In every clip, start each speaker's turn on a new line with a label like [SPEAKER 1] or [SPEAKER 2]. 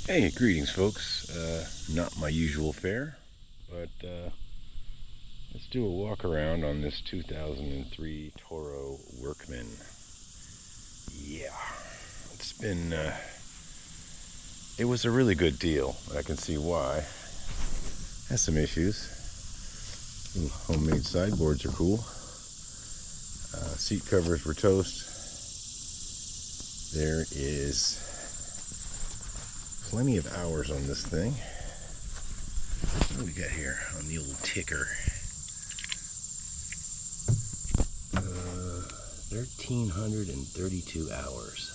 [SPEAKER 1] Hey, greetings folks. Not my usual fare, but let's do a walk around on this 2003 Toro Workman. Yeah, it was a really good deal. I can see why. Has some issues. Little homemade sideboards are cool. Seat covers were toast. There is plenty of hours on this thing. What do we got here on the old ticker? 1,332 hours.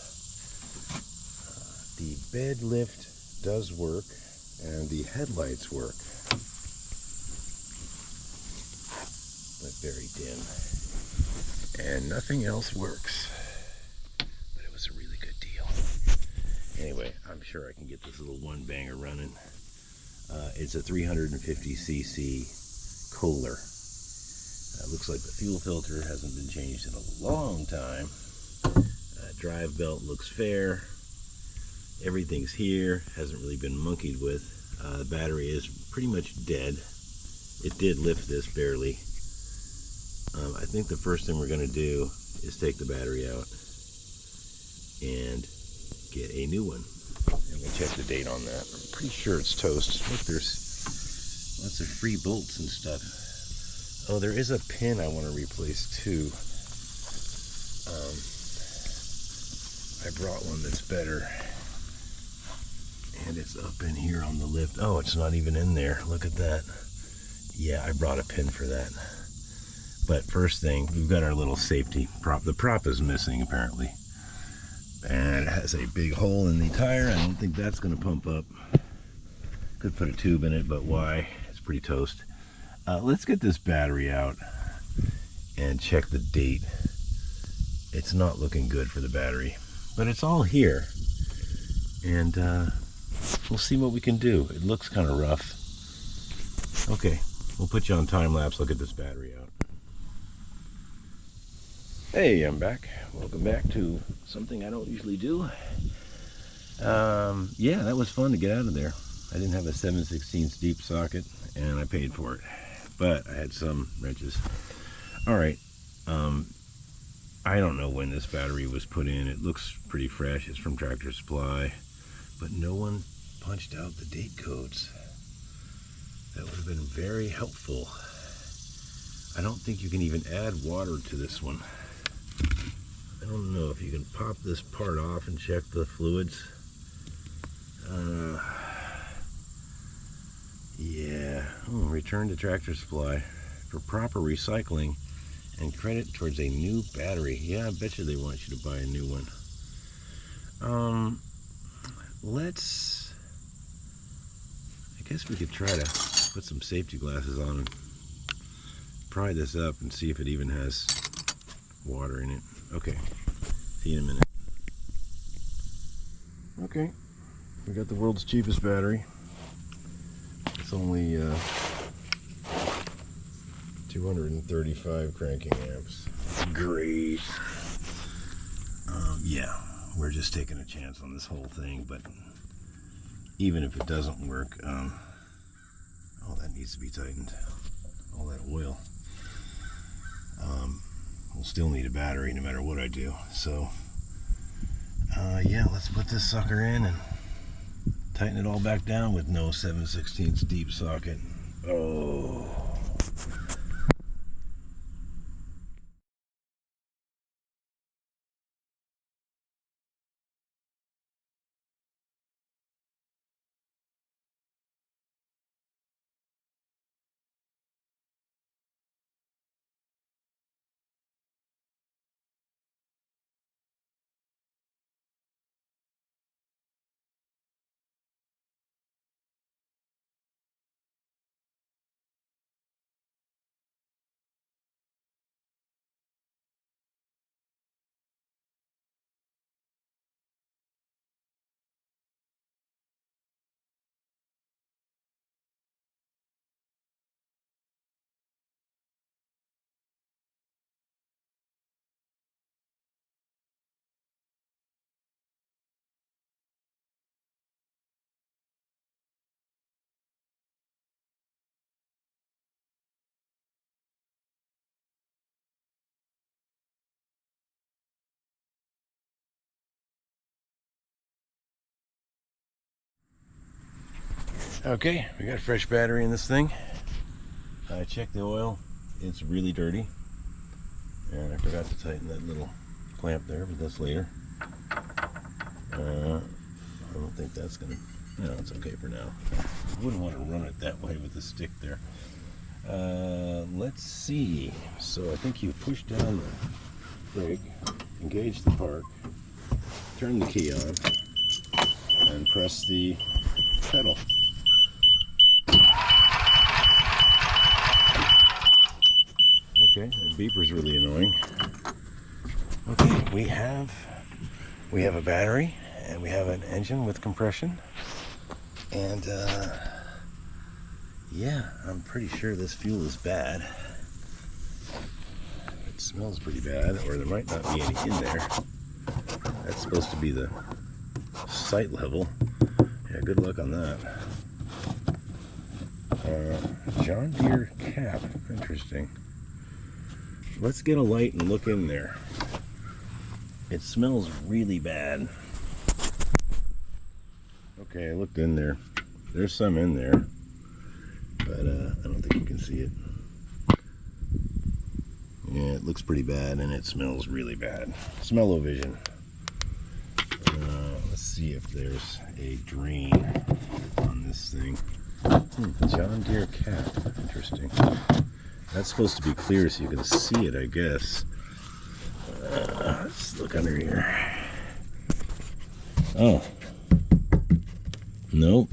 [SPEAKER 1] The bed lift does work, and the headlights work, but very dim. And nothing else works. But it was a really good deal. Anyway, I'm sure I can get this little one banger running. It's a 350cc Kohler. Looks like the fuel filter hasn't been changed in a long time. Drive belt looks fair. Everything's here. Hasn't really been monkeyed with. The battery is pretty much dead. It did lift this barely. I think the first thing we're going to do is take the battery out and get a new one. And we'll check the date on that. I'm pretty sure it's toast. Look, there's lots of free bolts and stuff. Oh, there is a pin I want to replace too. I brought one that's better. And it's up in here on the lift. Oh, it's not even in there. Look at that. Yeah, I brought a pin for that. But first thing, we've got our little safety prop. The prop is missing apparently. And it has a big hole in the tire. I don't think that's going to pump up. Could put a tube in it, but why? It's pretty toast. Let's get this battery out and check the date. It's not looking good for the battery, but it's all here. And we'll see what we can do. It looks kind of rough. Okay, we'll put you on time lapse. Look at this battery out. Hey, I'm back. Welcome back to something I don't usually do. Yeah, that was fun to get out of there. I didn't have a 7/16 deep socket, and I paid for it. But I had some wrenches. All right. I don't know when this battery was put in. It looks pretty fresh. It's from Tractor Supply. But no one punched out the date codes. That would have been very helpful. I don't think you can even add water to this one. I don't know if you can pop this part off and check the fluids. Yeah. Return to Tractor Supply for proper recycling and credit towards a new battery. Yeah, I bet you they want you to buy a new one. I guess we could try to put some safety glasses on and pry this up and see if it even has water in it. Okay, see you in a minute. Okay, we got the world's cheapest battery. It's only 235 cranking amps. Great. Yeah, we're just taking a chance on this whole thing, but even if it doesn't work, oh, that needs to be tightened. All that oil. We'll still need a battery no matter what I do. So, yeah, let's put this sucker in and tighten it all back down with no 7/16 deep socket. Oh. Okay, we got a fresh battery in this thing. I checked the oil. It's really dirty. And I forgot to tighten that little clamp there, but that's later. I don't think that's gonna, no, it's okay for now. I wouldn't want to run it that way with the stick there. Let's see. So I think you push down the brake, engage the park, turn the key on, and press the pedal. Okay, that beeper's really annoying. Okay, we have a battery and we have an engine with compression, and yeah, I'm pretty sure this fuel is bad. It smells pretty bad, or there might not be any in there. That's supposed to be the sight level. Yeah, good luck on that. John Deere cap, interesting. Let's get a light and look in there. It smells really bad. Okay, I looked in there. There's some in there, but I don't think you can see it. Yeah, it looks pretty bad and it smells really bad. Smell-o-vision. Let's see if there's a drain on this thing. John Deere cap, interesting. That's supposed to be clear so you can see it, I guess. Let's look under here. Oh. Nope.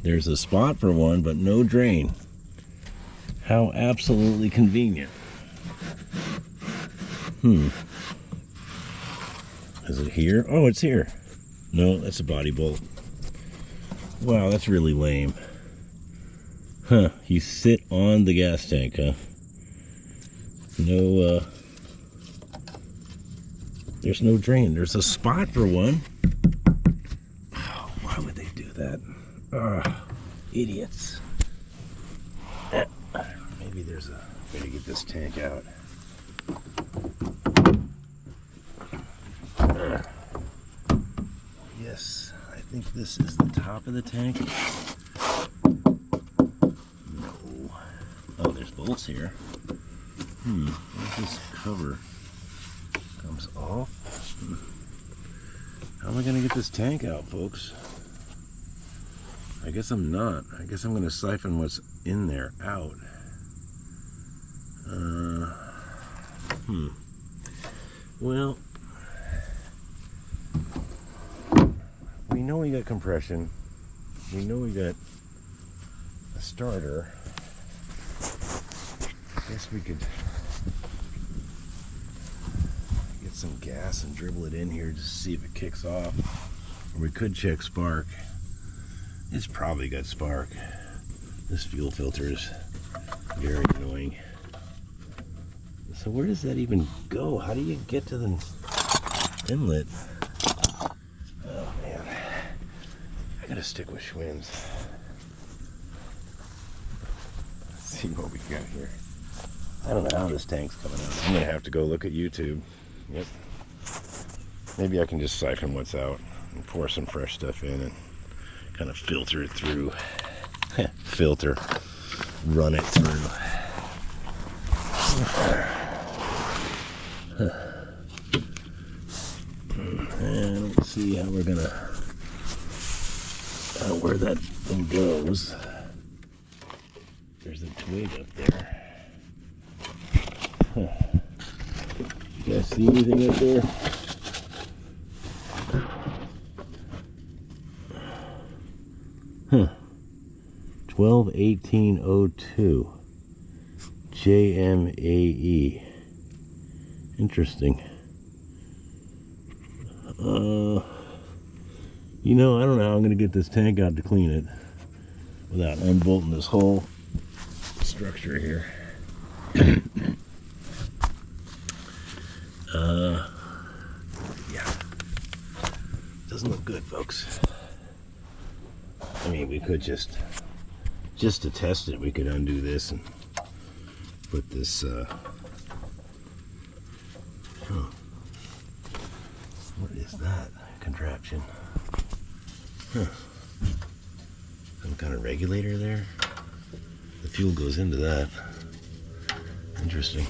[SPEAKER 1] There's a spot for one, but no drain. How absolutely convenient. Is it here? Oh, it's here. No, that's a body bolt. Wow, that's really lame. Huh, you sit on the gas tank, huh? No, there's no drain. There's a spot for one. Oh, why would they do that? Idiots. Maybe there's a way to get this tank out. Yes, I think this is the top of the tank. No. Oh, there's bolts here. Where's this cover? Comes off. How am I gonna get this tank out, folks? I guess I'm not. I guess I'm gonna siphon what's in there out. Well, we know we got compression. We know we got a starter. I guess we could get some gas and dribble it in here just to see if it kicks off. Or we could check spark. It's probably got spark. This fuel filter is very annoying. So where does that even go? How do you get to the inlet? Oh man, I gotta stick with Schwinn's. Let's see what we got here. I don't know how this tank's coming out. I'm gonna have to go look at YouTube. Yep. Maybe I can just siphon what's out and pour some fresh stuff in and kind of filter it through. Run it through. And let's see how we're gonna, where that thing goes. There's a twig up there. You guys see anything up there? Huh. 121802 JMAE. Interesting. You know, I don't know how I'm going to get this tank out to clean it without unbolting this whole structure here. Yeah. Doesn't look good, folks. I mean, we could just to test it, we could undo this and put this, what is that contraption? Huh. some kind of regulator there. The fuel goes into that. Interesting.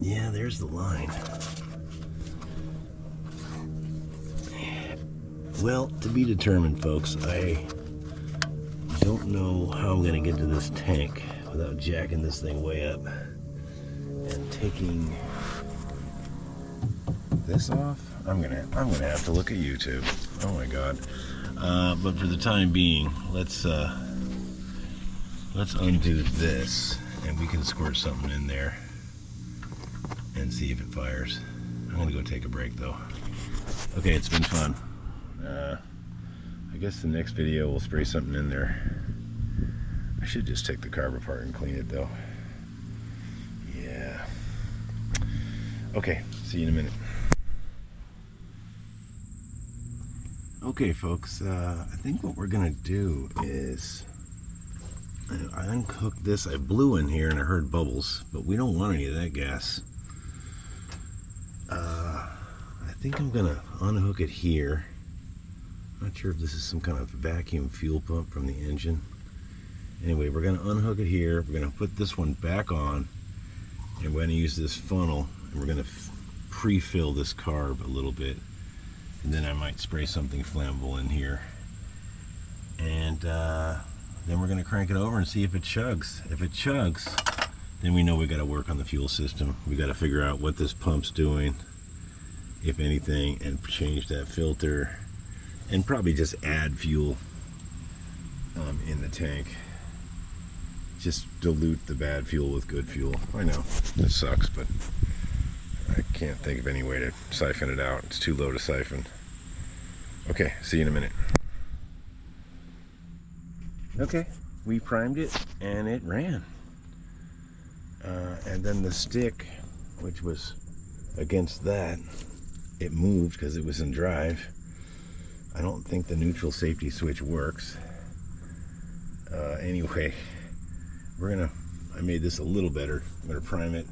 [SPEAKER 1] Yeah, there's the line. Well, to be determined, folks. I don't know how I'm gonna get to this tank without jacking this thing way up and taking this off. I'm gonna have to look at YouTube. Oh my God! But for the time being, let's undo this, and we can squirt something in there and see if it fires. I'm gonna go take a break though. Okay, it's been fun. I guess the next video we'll spray something in there. I should just take the carb apart and clean it though. Yeah. Okay, see you in a minute. Okay folks, I think what we're gonna do is I uncooked this. I blew in here and I heard bubbles, but we don't want any of that gas. I think I'm gonna unhook it here. Not sure if this is some kind of vacuum fuel pump from the engine. Anyway, we're gonna unhook it here. We're gonna put this one back on, and we're gonna use this funnel, and we're gonna pre-fill this carb a little bit, and then I might spray something flammable in here, and then we're gonna crank it over and see if it chugs. If it chugs, then we know we gotta work on the fuel system. We gotta figure out what this pump's doing, if anything, and change that filter, and probably just add fuel in the tank. Just dilute the bad fuel with good fuel. I know, it sucks, but I can't think of any way to siphon it out. It's too low to siphon. Okay, see you in a minute. Okay, we primed it and it ran. And then the stick, which was against that, it moved because it was in drive. I don't think the neutral safety switch works. Anyway, I made this a little better. I'm gonna prime it.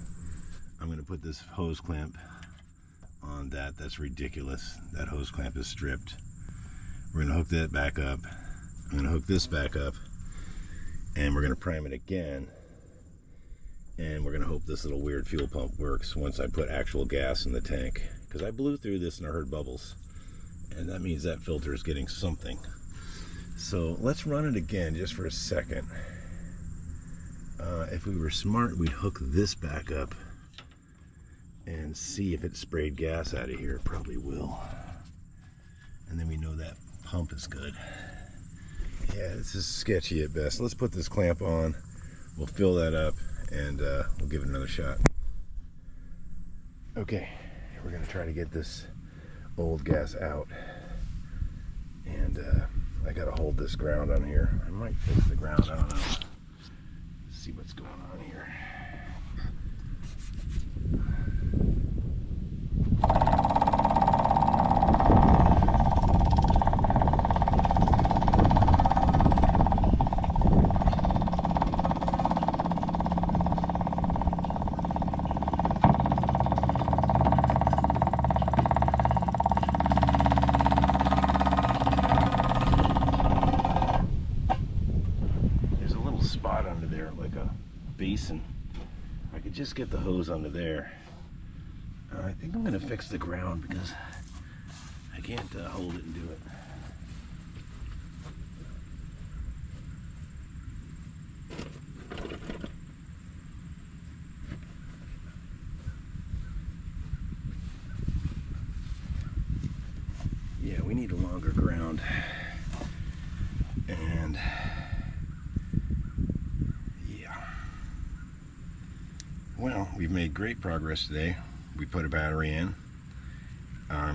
[SPEAKER 1] I'm gonna put this hose clamp on that. That's ridiculous. That hose clamp is stripped. We're gonna hook that back up. I'm gonna hook this back up, and we're gonna prime it again. And we're gonna hope this little weird fuel pump works once I put actual gas in the tank. Because I blew through this and I heard bubbles. And that means that filter is getting something. So let's run it again just for a second. If we were smart, we'd hook this back up and see if it sprayed gas out of here. It probably will. And then we know that pump is good. Yeah, this is sketchy at best. Let's put this clamp on. We'll fill that up and we'll give it another shot. Okay, we're gonna try to get this old gas out. And I gotta hold this ground on here. I might fix the ground, I don't know. Let's see what's going on here. Spot under there, like a basin. I could just get the hose under there. I think I'm gonna fix the ground because I can't hold it and do it. Yeah, we need a longer ground. And well, we've made great progress today. We put a battery in.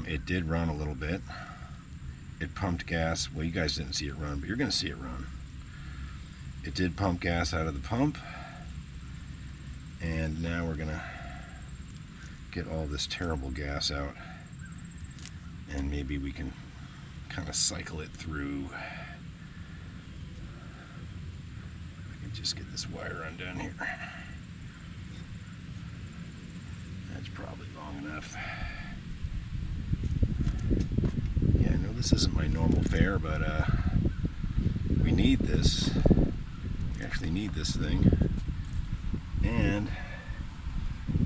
[SPEAKER 1] It did run a little bit. It pumped gas. Well, you guys didn't see it run, but you're gonna see it run. It did pump gas out of the pump. And now we're gonna get all this terrible gas out. And maybe we can kind of cycle it through. I can just get this wire undone here. That's probably long enough. Yeah, I know this isn't my normal fare, but we need this. We actually need this thing. And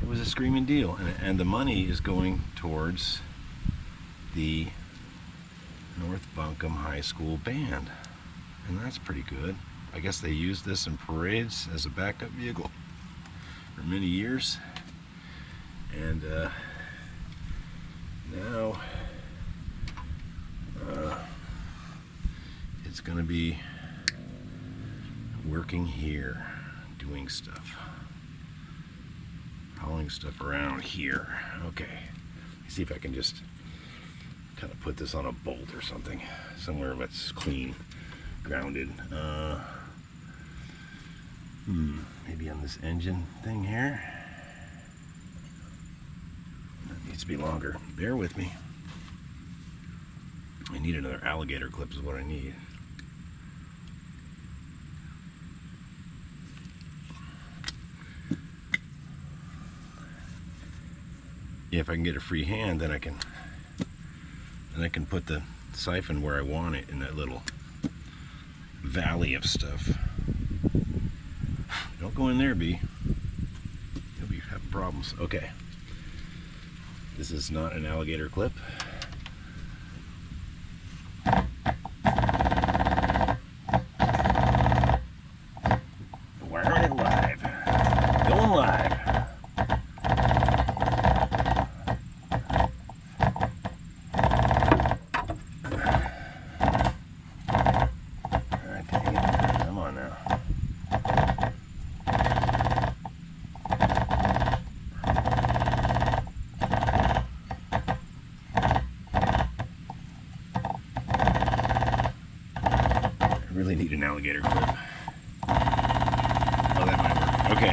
[SPEAKER 1] it was a screaming deal. And the money is going towards the North Buncombe High School band. And that's pretty good. I guess they used this in parades as a backup vehicle for many years. And now it's going to be working here, doing stuff, hauling stuff around here. Okay, let's see if I can just kind of put this on a bolt or something, somewhere that's clean, grounded. Maybe on this engine thing here. That needs to be longer. Bear with me. I need another alligator clip is what I need. Yeah, if I can get a free hand, then I can put the siphon where I want it in that little valley of stuff. Don't go in there, B. You'll be having problems. Okay. This is not an alligator clip. Wiring it live. Going live. Alright, dang it. Come on now. Really need an alligator clip. Oh, that might work. Okay.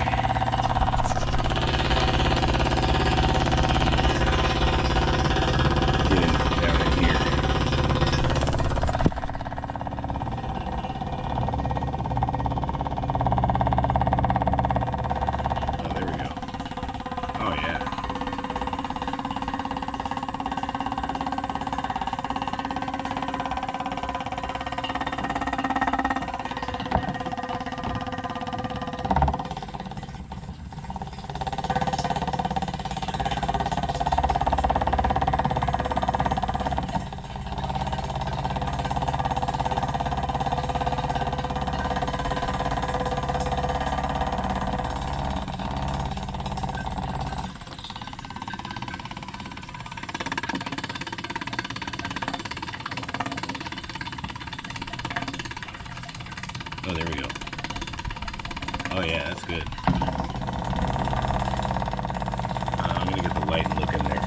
[SPEAKER 1] Get in down in here. Oh, there we go. Oh, yeah. Oh, there we go. Oh yeah, that's good. I'm gonna get the light and look in there.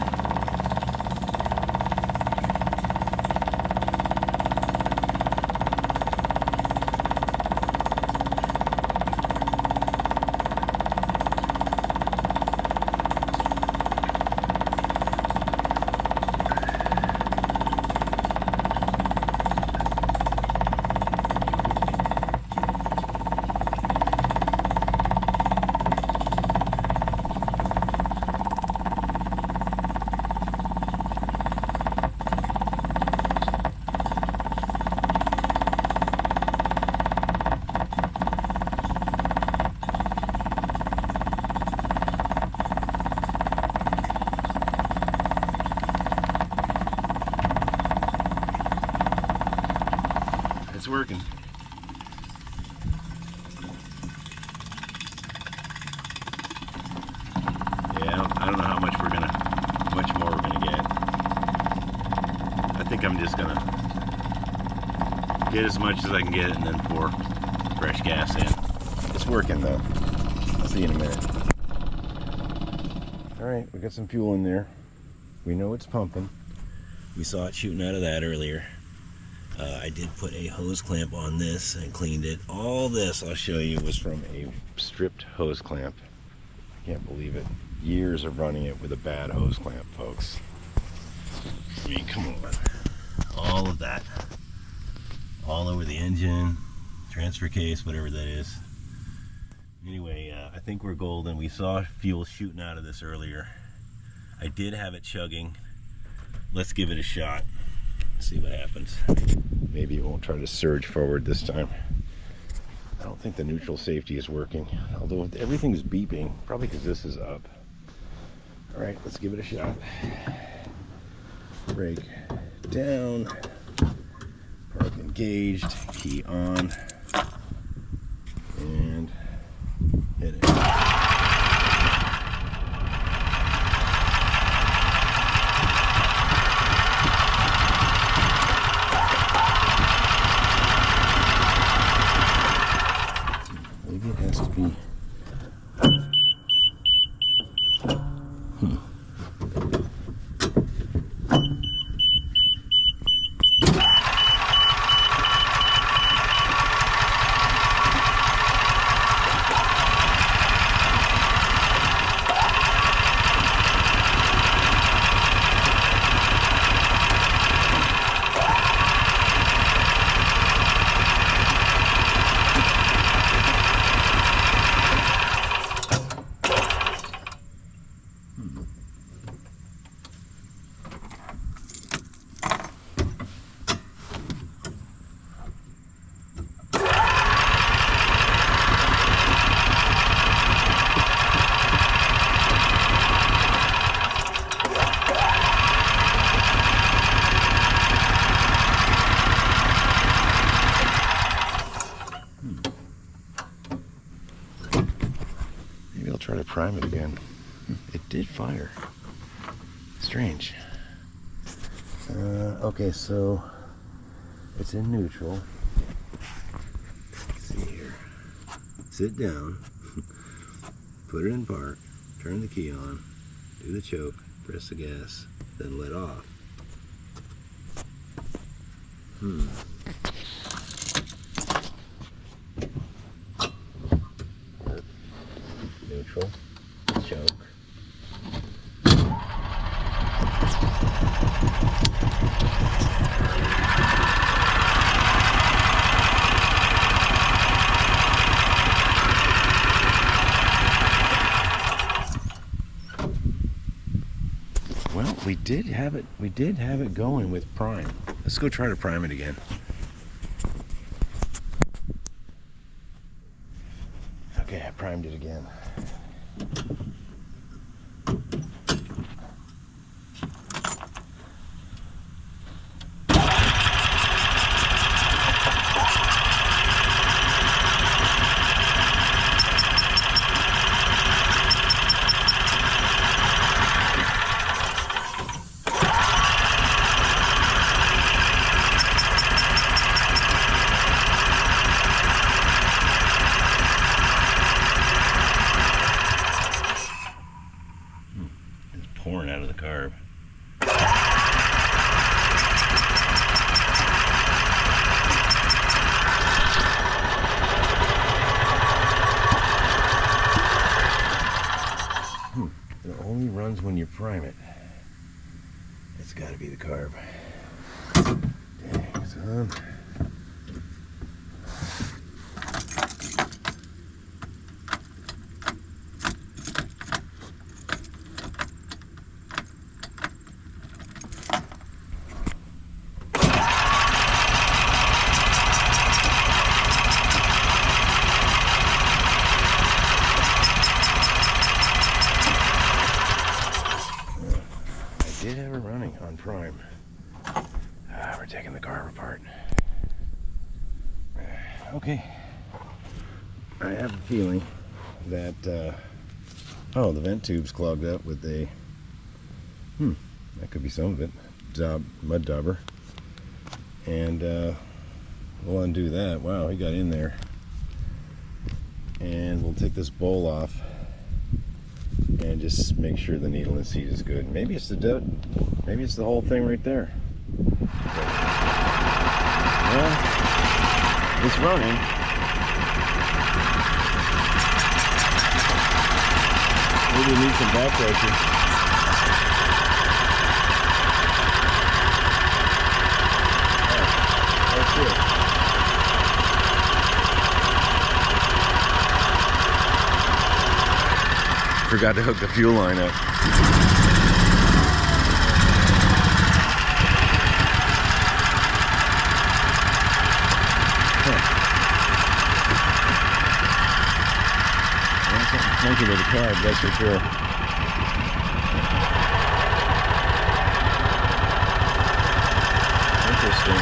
[SPEAKER 1] It's working. Yeah, I don't know how much more we're gonna get. I think I'm just gonna get as much as I can get and then pour fresh gas in. It's working though. I'll see you in a minute. All right, we got some fuel in there. We know it's pumping. We saw it shooting out of that earlier. I did put a hose clamp on this and cleaned it. All this I'll show you was from a stripped hose clamp. I can't believe it. Years of running it with a bad hose clamp, folks. I mean, come on. All of that. All over the engine, transfer case, whatever that is. Anyway, I think we're golden. We saw fuel shooting out of this earlier. I did have it chugging. Let's give it a shot. See what happens. Maybe it won't try to surge forward this time. I don't think the neutral safety is working, although everything's beeping, probably because this is up. All right, let's give it a shot. Brake down, park engaged, key on, and hit it. Maybe it has to be. Try to prime it again. It did fire. Strange. Okay, so it's in neutral. Let's see here. Sit down, put it in park, turn the key on, do the choke, press the gas, then let off. Neutral, choke. Well, we did have it going with prime. Let's go try to prime it again. Okay, I primed it again. Pouring out of the carb. It only runs when you prime it. It's got to be the carb. Dang, son. Did have it running on prime. We're taking the carb apart. Okay. I have a feeling that oh, the vent tube's clogged up with a that could be some of it. Mud dauber. And we'll undo that. Wow, he got in there. And we'll take this bowl off and just make sure the needle and seat is good. Maybe it's the whole thing right there. Well, it's running. Maybe we need some back pressure. Oh, that's it. Forgot to hook the fuel line up. thinking of the carb, that's for sure. Interesting.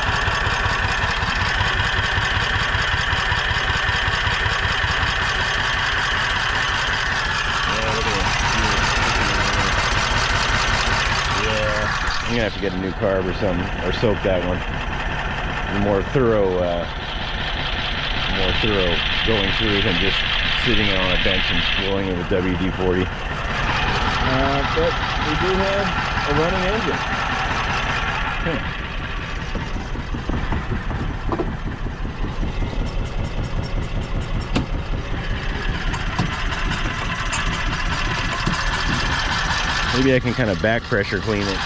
[SPEAKER 1] Yeah, I'm gonna have to get a new carb or something, or soak that one. More thorough going through than just sitting on a bench and blowing it with WD-40. But we do have a running engine. Maybe I can kind of back pressure clean it.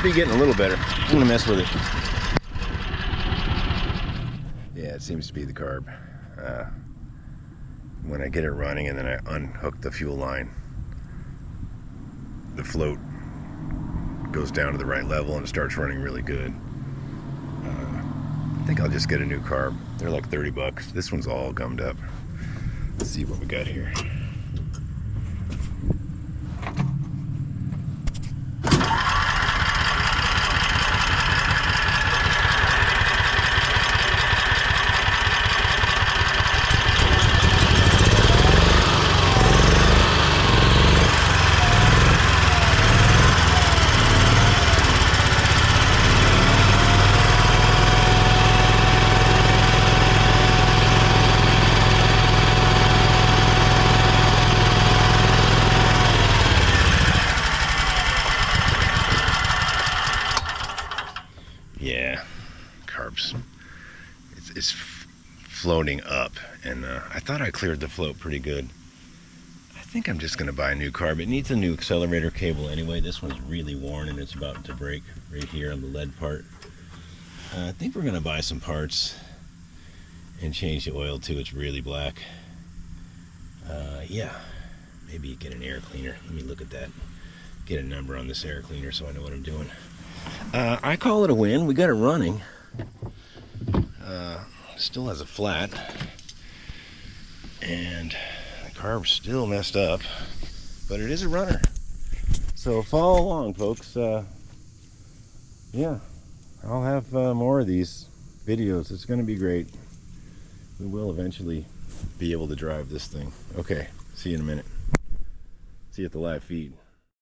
[SPEAKER 1] Be getting a little better. I'm gonna mess with it. Yeah, it seems to be the carb. When I get it running and then I unhook the fuel line, the float goes down to the right level and it starts running really good. I think I'll just get a new carb. They're like 30 bucks. This one's all gummed up. Let's see what we got here. Yeah, carbs. It's floating up, and I thought I cleared the float pretty good. I think I'm just going to buy a new carb. It needs a new accelerator cable anyway. This one's really worn and it's about to break right here on the lead part. I think we're going to buy some parts and change the oil too. It's really black. Yeah, maybe get an air cleaner. Let me look at that. Get a number on this air cleaner so I know what I'm doing. I call it a win. We got it running. Still has a flat, and the carb's still messed up, but it is a runner. So follow along, folks. Yeah, I'll have more of these videos. It's going to be great. We will eventually be able to drive this thing. Okay, see you in a minute. See you at the live feed.